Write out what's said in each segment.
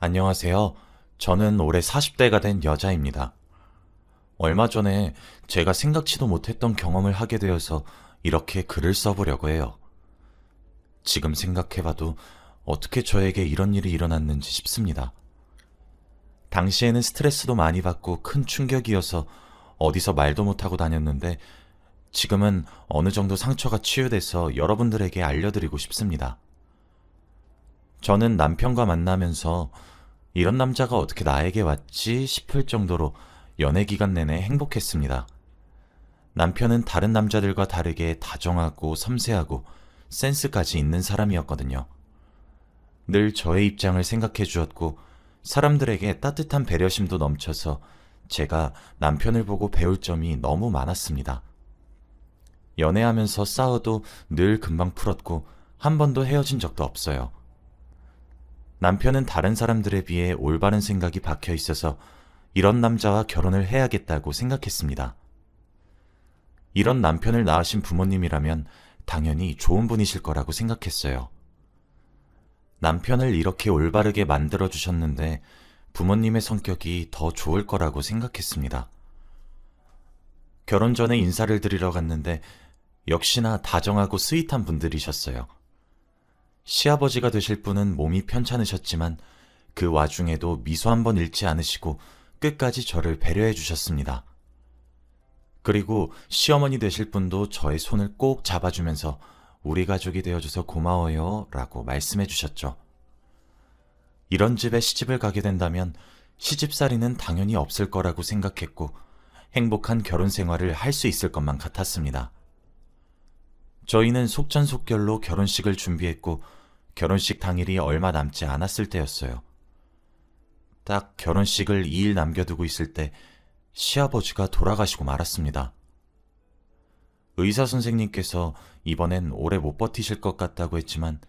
안녕하세요. 저는 올해 40대가 된 여자입니다. 얼마 전에 제가 생각지도 못했던 경험을 하게 되어서 이렇게 글을 써보려고 해요. 지금 생각해봐도 어떻게 저에게 이런 일이 일어났는지 싶습니다. 당시에는 스트레스도 많이 받고 큰 충격이어서 어디서 말도 못하고 다녔는데 지금은 어느 정도 상처가 치유돼서 여러분들에게 알려드리고 싶습니다. 저는 남편과 만나면서 이런 남자가 어떻게 나에게 왔지 싶을 정도로 연애 기간 내내 행복했습니다. 남편은 다른 남자들과 다르게 다정하고 섬세하고 센스까지 있는 사람이었거든요. 늘 저의 입장을 생각해 주었고 사람들에게 따뜻한 배려심도 넘쳐서 제가 남편을 보고 배울 점이 너무 많았습니다. 연애하면서 싸워도 늘 금방 풀었고 한 번도 헤어진 적도 없어요. 남편은 다른 사람들에 비해 올바른 생각이 박혀 있어서 이런 남자와 결혼을 해야겠다고 생각했습니다. 이런 남편을 낳으신 부모님이라면 당연히 좋은 분이실 거라고 생각했어요. 남편을 이렇게 올바르게 만들어 주셨는데 부모님의 성격이 더 좋을 거라고 생각했습니다. 결혼 전에 인사를 드리러 갔는데 역시나 다정하고 스윗한 분들이셨어요. 시아버지가 되실 분은 몸이 편찮으셨지만 그 와중에도 미소 한 번 잃지 않으시고 끝까지 저를 배려해 주셨습니다. 그리고 시어머니 되실 분도 저의 손을 꼭 잡아주면서 우리 가족이 되어줘서 고마워요 라고 말씀해 주셨죠. 이런 집에 시집을 가게 된다면 시집살이는 당연히 없을 거라고 생각했고 행복한 결혼 생활을 할 수 있을 것만 같았습니다. 저희는 속전속결로 결혼식을 준비했고 결혼식 당일이 얼마 남지 않았을 때였어요. 딱 결혼식을 2일 남겨두고 있을 때 시아버지가 돌아가시고 말았습니다. 의사 선생님께서 이번엔 오래 못 버티실 것 같다고 했지만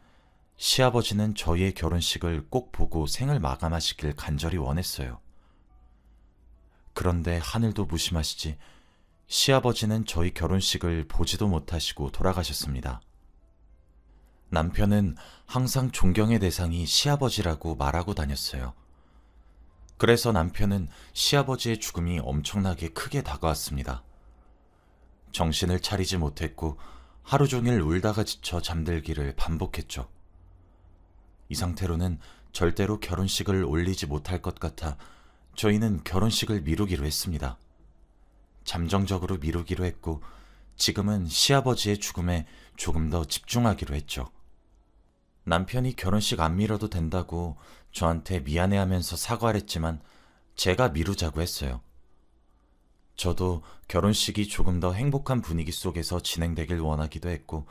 시아버지는 저희의 결혼식을 꼭 보고 생을 마감하시길 간절히 원했어요. 그런데 하늘도 무심하시지 시아버지는 저희 결혼식을 보지도 못하시고 돌아가셨습니다. 남편은 항상 존경의 대상이 시아버지라고 말하고 다녔어요. 그래서 남편은 시아버지의 죽음이 엄청나게 크게 다가왔습니다. 정신을 차리지 못했고 하루 종일 울다가 지쳐 잠들기를 반복했죠. 이 상태로는 절대로 결혼식을 올리지 못할 것 같아 저희는 결혼식을 미루기로 했습니다. 잠정적으로 미루기로 했고 지금은 시아버지의 죽음에 조금 더 집중하기로 했죠. 남편이 결혼식 안 미뤄도 된다고 저한테 미안해하면서 사과를 했지만 제가 미루자고 했어요. 저도 결혼식이 조금 더 행복한 분위기 속에서 진행되길 원하기도 했고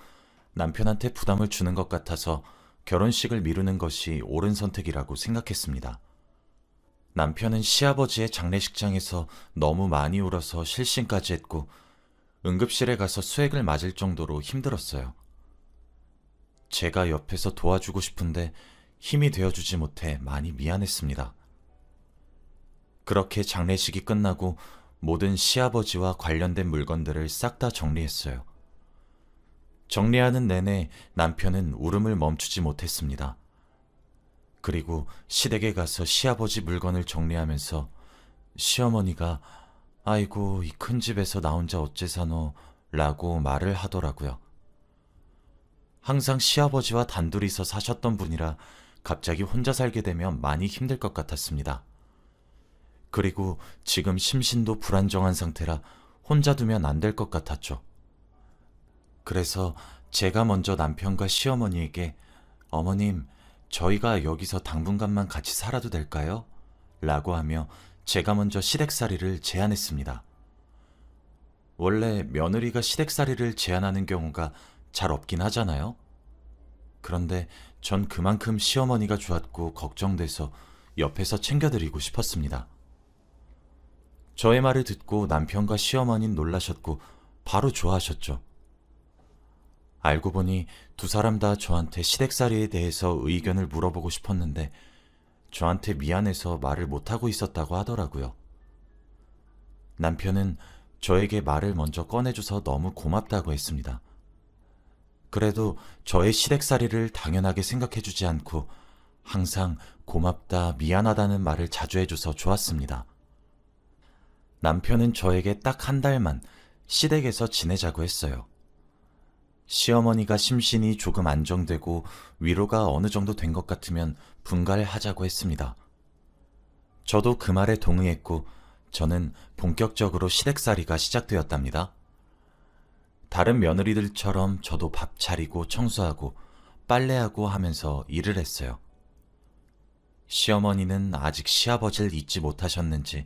남편한테 부담을 주는 것 같아서 결혼식을 미루는 것이 옳은 선택이라고 생각했습니다. 남편은 시아버지의 장례식장에서 너무 많이 울어서 실신까지 했고 응급실에 가서 수액을 맞을 정도로 힘들었어요. 제가 옆에서 도와주고 싶은데 힘이 되어주지 못해 많이 미안했습니다. 그렇게 장례식이 끝나고 모든 시아버지와 관련된 물건들을 싹 다 정리했어요. 정리하는 내내 남편은 울음을 멈추지 못했습니다. 그리고 시댁에 가서 시아버지 물건을 정리하면서 시어머니가 아이고 이 큰 집에서 나 혼자 어째 사노 라고 말을 하더라고요. 항상 시아버지와 단둘이서 사셨던 분이라 갑자기 혼자 살게 되면 많이 힘들 것 같았습니다. 그리고 지금 심신도 불안정한 상태라 혼자 두면 안 될 것 같았죠. 그래서 제가 먼저 남편과 시어머니에게 어머님, 저희가 여기서 당분간만 같이 살아도 될까요? 라고 하며 제가 먼저 시댁살이를 제안했습니다. 원래 며느리가 시댁살이를 제안하는 경우가 잘 없긴 하잖아요. 그런데 전 그만큼 시어머니가 좋았고 걱정돼서 옆에서 챙겨드리고 싶었습니다. 저의 말을 듣고 남편과 시어머니는 놀라셨고 바로 좋아하셨죠. 알고 보니 두 사람 다 저한테 시댁살이에 대해서 의견을 물어보고 싶었는데 저한테 미안해서 말을 못하고 있었다고 하더라고요. 남편은 저에게 말을 먼저 꺼내줘서 너무 고맙다고 했습니다. 그래도 저의 시댁살이를 당연하게 생각해주지 않고 항상 고맙다, 미안하다는 말을 자주 해줘서 좋았습니다. 남편은 저에게 딱 한 달만 시댁에서 지내자고 했어요. 시어머니가 심신이 조금 안정되고 위로가 어느 정도 된 것 같으면 분가를 하자고 했습니다. 저도 그 말에 동의했고 저는 본격적으로 시댁살이가 시작되었답니다. 다른 며느리들처럼 저도 밥 차리고 청소하고 빨래하고 하면서 일을 했어요. 시어머니는 아직 시아버지를 잊지 못하셨는지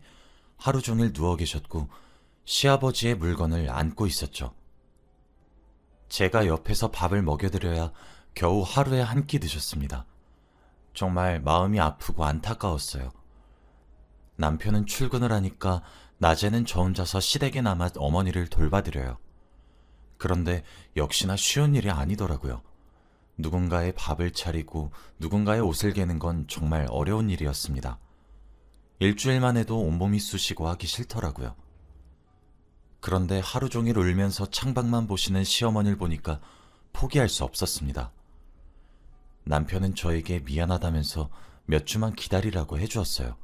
하루 종일 누워 계셨고 시아버지의 물건을 안고 있었죠. 제가 옆에서 밥을 먹여드려야 겨우 하루에 한 끼 드셨습니다. 정말 마음이 아프고 안타까웠어요. 남편은 출근을 하니까 낮에는 저 혼자서 시댁에 남아 어머니를 돌봐드려요. 그런데 역시나 쉬운 일이 아니더라고요. 누군가의 밥을 차리고 누군가의 옷을 개는 건 정말 어려운 일이었습니다. 일주일만 해도 온몸이 쑤시고 하기 싫더라고요. 그런데 하루 종일 울면서 창밖만 보시는 시어머니를 보니까 포기할 수 없었습니다. 남편은 저에게 미안하다면서 몇 주만 기다리라고 해주었어요.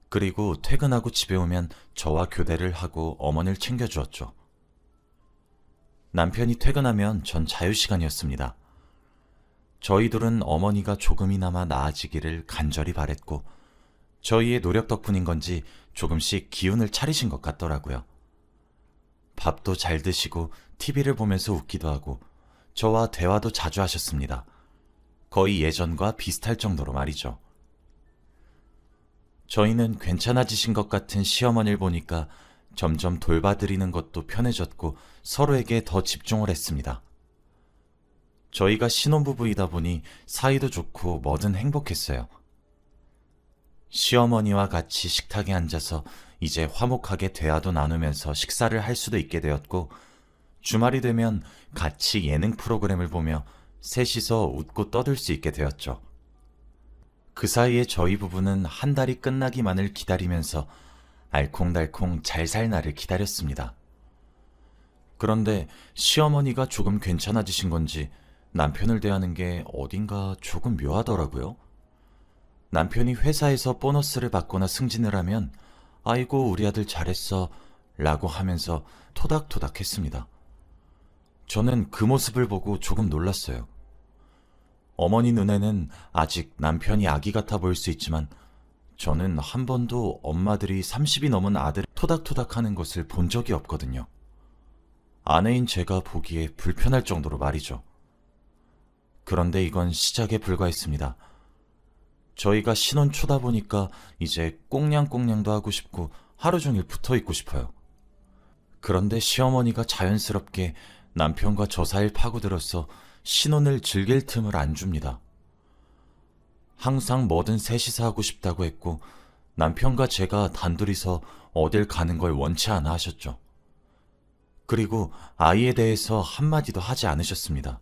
그리고 퇴근하고 집에 오면 저와 교대를 하고 어머니를 챙겨주었죠. 남편이 퇴근하면 전 자유시간이었습니다. 저희들은 어머니가 조금이나마 나아지기를 간절히 바랬고 저희의 노력 덕분인 건지 조금씩 기운을 차리신 것 같더라고요. 밥도 잘 드시고 TV를 보면서 웃기도 하고 저와 대화도 자주 하셨습니다. 거의 예전과 비슷할 정도로 말이죠. 저희는 괜찮아지신 것 같은 시어머니를 보니까 점점 돌봐드리는 것도 편해졌고 서로에게 더 집중을 했습니다. 저희가 신혼부부이다 보니 사이도 좋고 뭐든 행복했어요. 시어머니와 같이 식탁에 앉아서 이제 화목하게 대화도 나누면서 식사를 할 수도 있게 되었고 주말이 되면 같이 예능 프로그램을 보며 셋이서 웃고 떠들 수 있게 되었죠. 그 사이에 저희 부부는 한 달이 끝나기만을 기다리면서 알콩달콩 잘 살 날을 기다렸습니다. 그런데 시어머니가 조금 괜찮아지신 건지 남편을 대하는 게 어딘가 조금 묘하더라고요. 남편이 회사에서 보너스를 받거나 승진을 하면 아이고 우리 아들 잘했어 라고 하면서 토닥토닥 했습니다. 저는 그 모습을 보고 조금 놀랐어요. 어머니 눈에는 아직 남편이 아기 같아 보일 수 있지만 저는 한 번도 엄마들이 30이 넘은 아들을 토닥토닥 하는 것을 본 적이 없거든요. 아내인 제가 보기에 불편할 정도로 말이죠. 그런데 이건 시작에 불과했습니다. 저희가 신혼 초다 보니까 이제 꽁냥꽁냥도 하고 싶고 하루 종일 붙어 있고 싶어요. 그런데 시어머니가 자연스럽게 남편과 저 사이를 파고들어서 신혼을 즐길 틈을 안 줍니다. 항상 뭐든 셋이서 하고 싶다고 했고 남편과 제가 단둘이서 어딜 가는 걸 원치 않아 하셨죠. 그리고 아이에 대해서 한마디도 하지 않으셨습니다.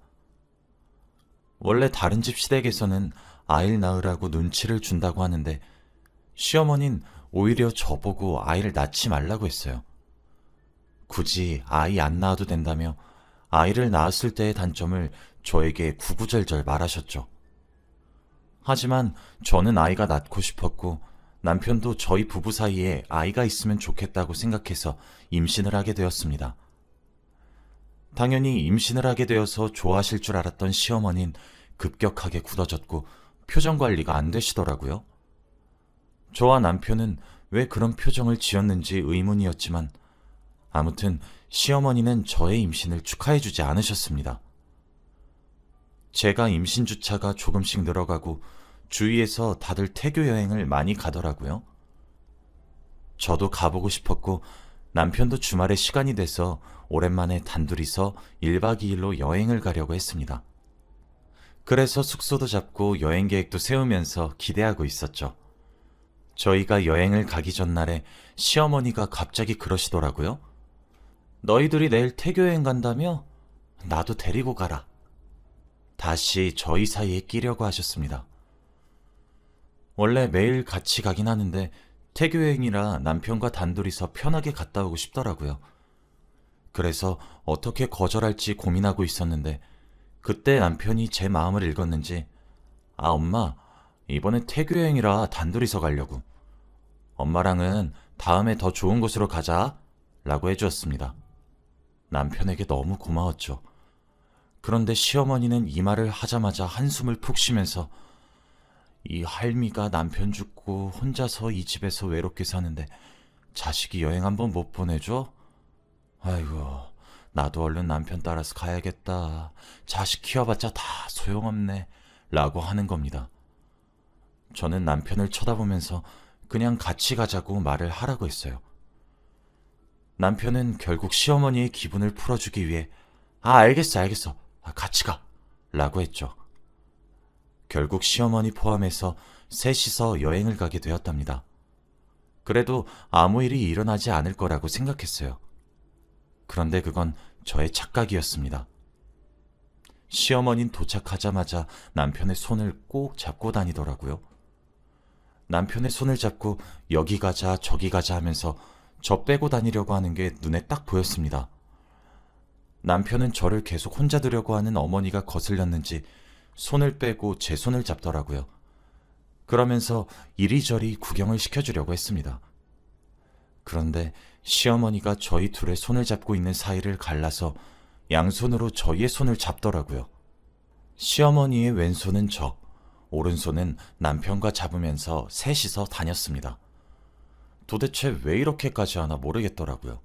원래 다른 집 시댁에서는 아이를 낳으라고 눈치를 준다고 하는데 시어머니는 오히려 저보고 아이를 낳지 말라고 했어요. 굳이 아이 안 낳아도 된다며 아이를 낳았을 때의 단점을 저에게 구구절절 말하셨죠. 하지만 저는 아이가 낳고 싶었고 남편도 저희 부부 사이에 아이가 있으면 좋겠다고 생각해서 임신을 하게 되었습니다. 당연히 임신을 하게 되어서 좋아하실 줄 알았던 시어머니는 급격하게 굳어졌고 표정 관리가 안 되시더라고요. 저와 남편은 왜 그런 표정을 지었는지 의문이었지만 아무튼 시어머니는 저의 임신을 축하해주지 않으셨습니다. 제가 임신 주차가 조금씩 늘어가고 주위에서 다들 태교 여행을 많이 가더라고요. 저도 가보고 싶었고 남편도 주말에 시간이 돼서 오랜만에 단둘이서 1박 2일로 여행을 가려고 했습니다. 그래서 숙소도 잡고 여행 계획도 세우면서 기대하고 있었죠. 저희가 여행을 가기 전날에 시어머니가 갑자기 그러시더라고요. 너희들이 내일 태교 여행 간다며? 나도 데리고 가라. 다시 저희 사이에 끼려고 하셨습니다. 원래 매일 같이 가긴 하는데 태교 여행이라 남편과 단둘이서 편하게 갔다 오고 싶더라고요. 그래서 어떻게 거절할지 고민하고 있었는데 그때 남편이 제 마음을 읽었는지 아, 엄마, 이번에 태교 여행이라 단둘이서 가려고. 엄마랑은 다음에 더 좋은 곳으로 가자. 라고 해주었습니다. 남편에게 너무 고마웠죠. 그런데 시어머니는 이 말을 하자마자 한숨을 푹 쉬면서 이 할미가 남편 죽고 혼자서 이 집에서 외롭게 사는데 자식이 여행 한번 못 보내줘? 아이고, 나도 얼른 남편 따라서 가야겠다. 자식 키워봤자 다 소용없네. 라고 하는 겁니다. 저는 남편을 쳐다보면서 그냥 같이 가자고 말을 하라고 했어요. 남편은 결국 시어머니의 기분을 풀어주기 위해 알겠어. 같이 가. 라고 했죠. 결국 시어머니 포함해서 셋이서 여행을 가게 되었답니다. 그래도 아무 일이 일어나지 않을 거라고 생각했어요. 그런데 그건 저의 착각이었습니다. 시어머니는 도착하자마자 남편의 손을 꼭 잡고 다니더라고요. 남편의 손을 잡고 여기 가자 저기 가자 하면서 저 빼고 다니려고 하는 게 눈에 딱 보였습니다. 남편은 저를 계속 혼자 두려고 하는 어머니가 거슬렸는지 손을 빼고 제 손을 잡더라고요. 그러면서 이리저리 구경을 시켜주려고 했습니다. 그런데 시어머니가 저희 둘의 손을 잡고 있는 사이를 갈라서 양손으로 저희의 손을 잡더라고요. 시어머니의 왼손은 저, 오른손은 남편과 잡으면서 셋이서 다녔습니다. 도대체 왜 이렇게까지 하나 모르겠더라고요.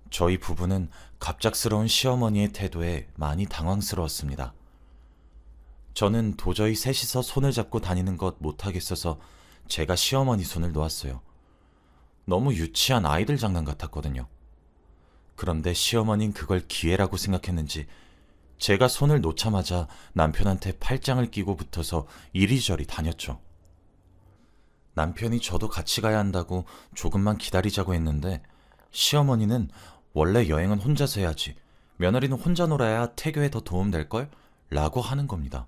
저희 부부는 갑작스러운 시어머니의 태도에 많이 당황스러웠습니다. 저는 도저히 셋이서 손을 잡고 다니는 것 못하겠어서 제가 시어머니 손을 놓았어요. 너무 유치한 아이들 장난 같았거든요. 그런데 시어머니는 그걸 기회라고 생각했는지 제가 손을 놓자마자 남편한테 팔짱을 끼고 붙어서 이리저리 다녔죠. 남편이 저도 같이 가야 한다고 조금만 기다리자고 했는데 시어머니는 원래 여행은 혼자서 해야지. 며느리는 혼자 놀아야 태교에 더 도움될걸? 라고 하는 겁니다.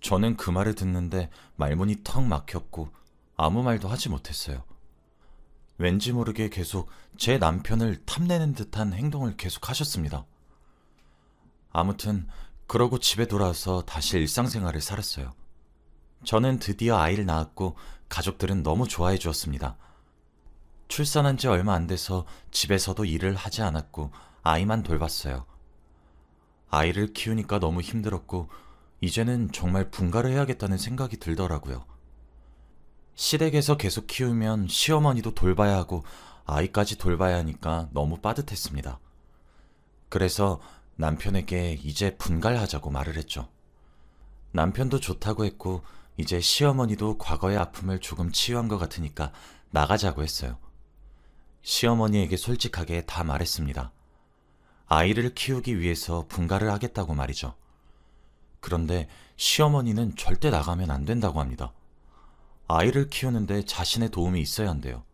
저는 그 말을 듣는데 말문이 턱 막혔고 아무 말도 하지 못했어요. 왠지 모르게 계속 제 남편을 탐내는 듯한 행동을 계속 하셨습니다. 아무튼 그러고 집에 돌아와서 다시 일상생활을 살았어요. 저는 드디어 아이를 낳았고 가족들은 너무 좋아해 주었습니다. 출산한 지 얼마 안 돼서 집에서도 일을 하지 않았고 아이만 돌봤어요. 아이를 키우니까 너무 힘들었고 이제는 정말 분가를 해야겠다는 생각이 들더라고요. 시댁에서 계속 키우면 시어머니도 돌봐야 하고 아이까지 돌봐야 하니까 너무 빠듯했습니다. 그래서 남편에게 이제 분갈하자고 말을 했죠. 남편도 좋다고 했고 이제 시어머니도 과거의 아픔을 조금 치유한 것 같으니까 나가자고 했어요. 시어머니에게 솔직하게 다 말했습니다. 아이를 키우기 위해서 분가를 하겠다고 말이죠. 그런데 시어머니는 절대 나가면 안 된다고 합니다. 아이를 키우는데 자신의 도움이 있어야 한대요.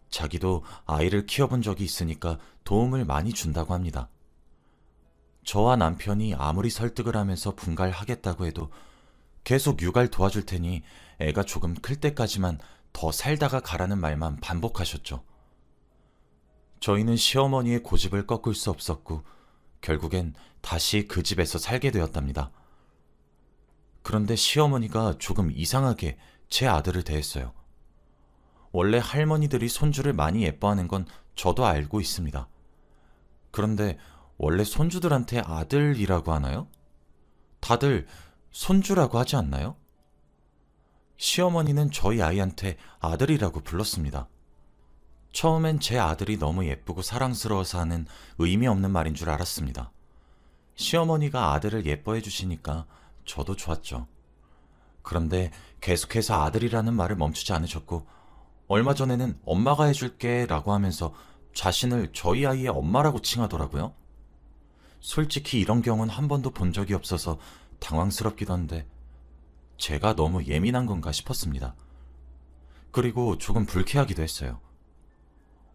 자기도 아이를 키워본 적이 있으니까 도움을 많이 준다고 합니다. 저와 남편이 아무리 설득을 하면서 분가를 하겠다고 해도 계속 육아를 도와줄 테니 애가 조금 클 때까지만 더 살다가 가라는 말만 반복하셨죠. 저희는 시어머니의 고집을 꺾을 수 없었고 결국엔 다시 그 집에서 살게 되었답니다. 그런데 시어머니가 조금 이상하게 제 아들을 대했어요. 원래 할머니들이 손주를 많이 예뻐하는 건 저도 알고 있습니다. 그런데 원래 손주들한테 아들이라고 하나요? 다들 손주라고 하지 않나요? 시어머니는 저희 아이한테 아들이라고 불렀습니다. 처음엔 제 아들이 너무 예쁘고 사랑스러워서 하는 의미 없는 말인 줄 알았습니다. 시어머니가 아들을 예뻐해 주시니까 저도 좋았죠. 그런데 계속해서 아들이라는 말을 멈추지 않으셨고 얼마 전에는 엄마가 해줄게 라고 하면서 자신을 저희 아이의 엄마라고 칭하더라고요. 솔직히 이런 경우는 한 번도 본 적이 없어서 당황스럽기도 한데 제가 너무 예민한 건가 싶었습니다. 그리고 조금 불쾌하기도 했어요.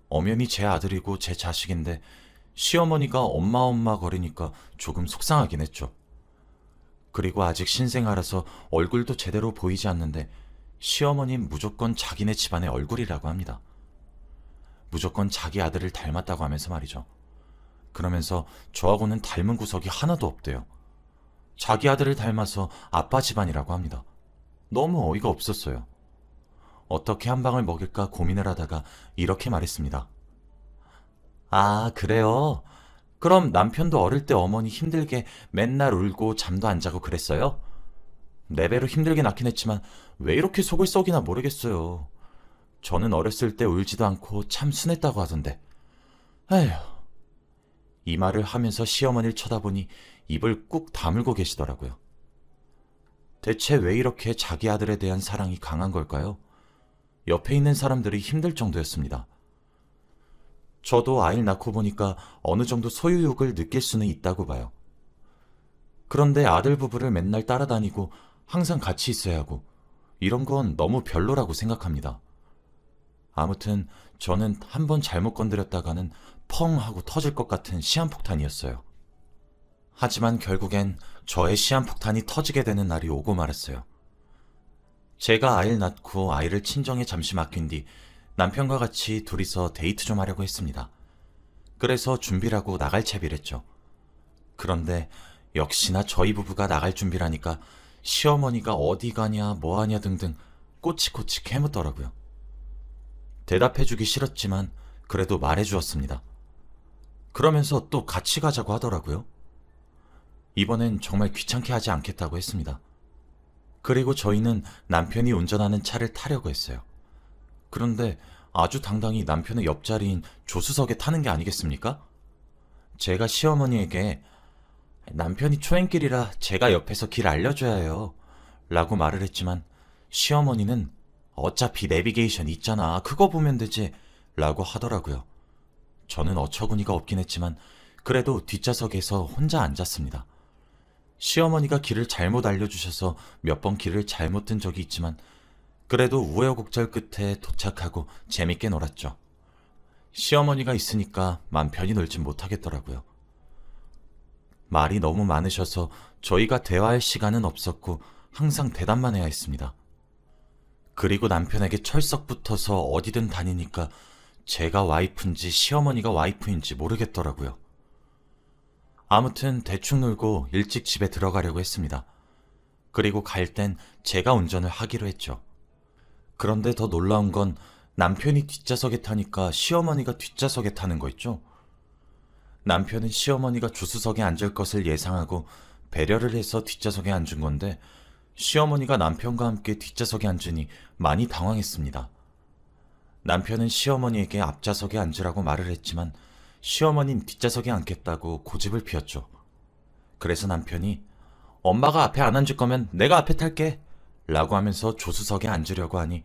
엄연히 제 아들이고 제 자식인데 시어머니가 엄마 거리니까 조금 속상하긴 했죠. 그리고 아직 신생아라서 얼굴도 제대로 보이지 않는데 시어머니는 무조건 자기네 집안의 얼굴이라고 합니다. 무조건 자기 아들을 닮았다고 하면서 말이죠. 그러면서 저하고는 닮은 구석이 하나도 없대요. 자기 아들을 닮아서 아빠 집안이라고 합니다. 너무 어이가 없었어요. 어떻게 한 방을 먹일까 고민을 하다가 이렇게 말했습니다. 아, 그래요? 그럼 남편도 어릴 때 어머니 힘들게 맨날 울고 잠도 안 자고 그랬어요? 내 배로 힘들게 낳긴 했지만 왜 이렇게 속을 썩이나 모르겠어요. 저는 어렸을 때 울지도 않고 참 순했다고 하던데. 에휴. 이 말을 하면서 시어머니를 쳐다보니 입을 꾹 다물고 계시더라고요. 대체 왜 이렇게 자기 아들에 대한 사랑이 강한 걸까요? 옆에 있는 사람들이 힘들 정도였습니다. 저도 아이를 낳고 보니까 어느 정도 소유욕을 느낄 수는 있다고 봐요. 그런데 아들 부부를 맨날 따라다니고 항상 같이 있어야 하고 이런 건 너무 별로라고 생각합니다. 아무튼 저는 한 번 잘못 건드렸다가는 펑 하고 터질 것 같은 시한폭탄이었어요. 하지만 결국엔 저의 시한폭탄이 터지게 되는 날이 오고 말았어요. 제가 아이를 낳고 아이를 친정에 잠시 맡긴 뒤 남편과 같이 둘이서 데이트 좀 하려고 했습니다. 그래서 준비를 하고 나갈 채비를 했죠. 그런데 역시나 저희 부부가 나갈 준비를 하니까 시어머니가 어디 가냐 뭐 하냐 등등 꼬치꼬치 캐묻더라고요. 대답해주기 싫었지만 그래도 말해주었습니다. 그러면서 또 같이 가자고 하더라고요. 이번엔 정말 귀찮게 하지 않겠다고 했습니다. 그리고 저희는 남편이 운전하는 차를 타려고 했어요. 그런데 아주 당당히 남편의 옆자리인 조수석에 타는 게 아니겠습니까? 제가 시어머니에게 남편이 초행길이라 제가 옆에서 길 알려줘야 해요 라고 말을 했지만 시어머니는 어차피 내비게이션 있잖아 그거 보면 되지 라고 하더라고요. 저는 어처구니가 없긴 했지만 그래도 뒷좌석에서 혼자 앉았습니다. 시어머니가 길을 잘못 알려주셔서 몇 번 길을 잘못 든 적이 있지만 그래도 우여곡절 끝에 도착하고 재밌게 놀았죠. 시어머니가 있으니까 맘 편히 놀진 못하겠더라고요. 말이 너무 많으셔서 저희가 대화할 시간은 없었고 항상 대답만 해야 했습니다. 그리고 남편에게 철썩 붙어서 어디든 다니니까 제가 와이프인지 시어머니가 와이프인지 모르겠더라고요. 아무튼 대충 놀고 일찍 집에 들어가려고 했습니다. 그리고 갈 땐 제가 운전을 하기로 했죠. 그런데 더 놀라운 건 남편이 뒷좌석에 타니까 시어머니가 뒷좌석에 타는 거 있죠. 남편은 시어머니가 조수석에 앉을 것을 예상하고 배려를 해서 뒷좌석에 앉은 건데 시어머니가 남편과 함께 뒷좌석에 앉으니 많이 당황했습니다. 남편은 시어머니에게 앞좌석에 앉으라고 말을 했지만 시어머니는 뒷좌석에 앉겠다고 고집을 피웠죠. 그래서 남편이 엄마가 앞에 안 앉을 거면 내가 앞에 탈게 라고 하면서 조수석에 앉으려고 하니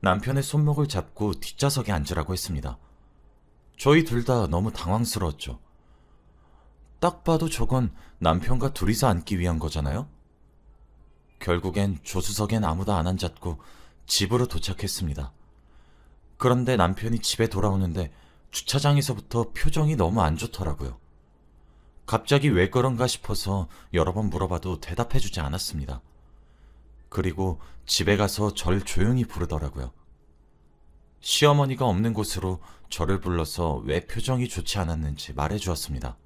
남편의 손목을 잡고 뒷좌석에 앉으라고 했습니다. 저희 둘 다 너무 당황스러웠죠. 딱 봐도 저건 남편과 둘이서 앉기 위한 거잖아요? 결국엔 조수석엔 아무도 안 앉았고 집으로 도착했습니다. 그런데 남편이 집에 돌아오는데 주차장에서부터 표정이 너무 안 좋더라고요. 갑자기 왜 그런가 싶어서 여러 번 물어봐도 대답해주지 않았습니다. 그리고 집에 가서 저를 조용히 부르더라고요. 시어머니가 없는 곳으로 저를 불러서 왜 표정이 좋지 않았는지 말해주었습니다.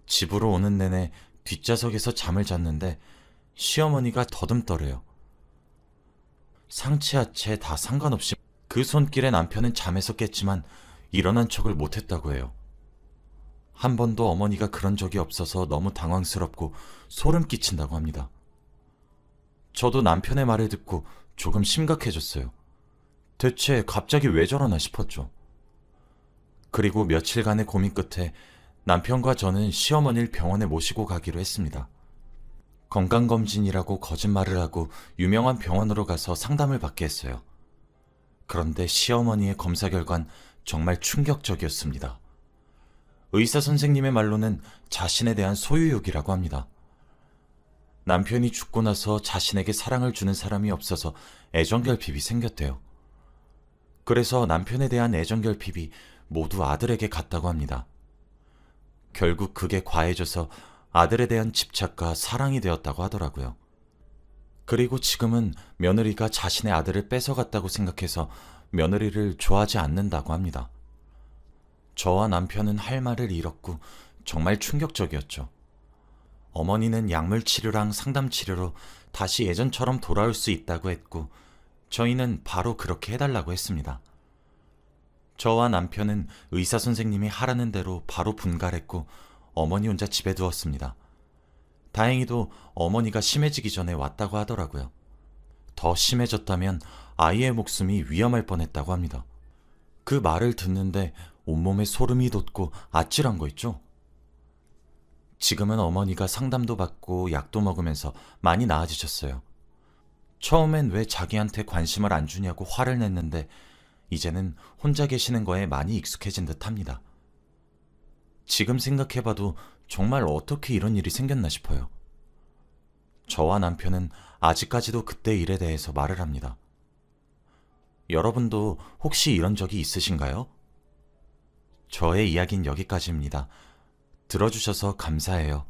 집으로 오는 내내 뒷좌석에서 잠을 잤는데 시어머니가 더듬더래요. 상체하체 다 상관없이 그 손길에 남편은 잠에서 깼지만 일어난 척을 못했다고 해요. 한 번도 어머니가 그런 적이 없어서 너무 당황스럽고 소름 끼친다고 합니다. 저도 남편의 말을 듣고 조금 심각해졌어요. 대체 갑자기 왜 저러나 싶었죠. 그리고 며칠간의 고민 끝에 남편과 저는 시어머니를 병원에 모시고 가기로 했습니다. 건강검진이라고 거짓말을 하고 유명한 병원으로 가서 상담을 받게 했어요. 그런데 시어머니의 검사 결과는 정말 충격적이었습니다. 의사 선생님의 말로는 자신에 대한 소유욕이라고 합니다. 남편이 죽고 나서 자신에게 사랑을 주는 사람이 없어서 애정결핍이 생겼대요. 그래서 남편에 대한 애정결핍이 모두 아들에게 갔다고 합니다. 결국 그게 과해져서 아들에 대한 집착과 사랑이 되었다고 하더라고요. 그리고 지금은 며느리가 자신의 아들을 뺏어갔다고 생각해서 며느리를 좋아하지 않는다고 합니다. 저와 남편은 할 말을 잃었고 정말 충격적이었죠. 어머니는 약물 치료랑 상담 치료로 다시 예전처럼 돌아올 수 있다고 했고, 저희는 바로 그렇게 해달라고 했습니다. 저와 남편은 의사 선생님이 하라는 대로 바로 분갈했고, 어머니 혼자 집에 두었습니다. 다행히도 어머니가 심해지기 전에 왔다고 하더라고요. 더 심해졌다면 아이의 목숨이 위험할 뻔했다고 합니다. 그 말을 듣는데 온몸에 소름이 돋고 아찔한 거 있죠? 지금은 어머니가 상담도 받고 약도 먹으면서 많이 나아지셨어요. 처음엔 왜 자기한테 관심을 안 주냐고 화를 냈는데 이제는 혼자 계시는 거에 많이 익숙해진 듯 합니다. 지금 생각해봐도 정말 어떻게 이런 일이 생겼나 싶어요. 저와 남편은 아직까지도 그때 일에 대해서 말을 합니다. 여러분도 혹시 이런 적이 있으신가요? 저의 이야기는 여기까지입니다. 들어주셔서 감사해요.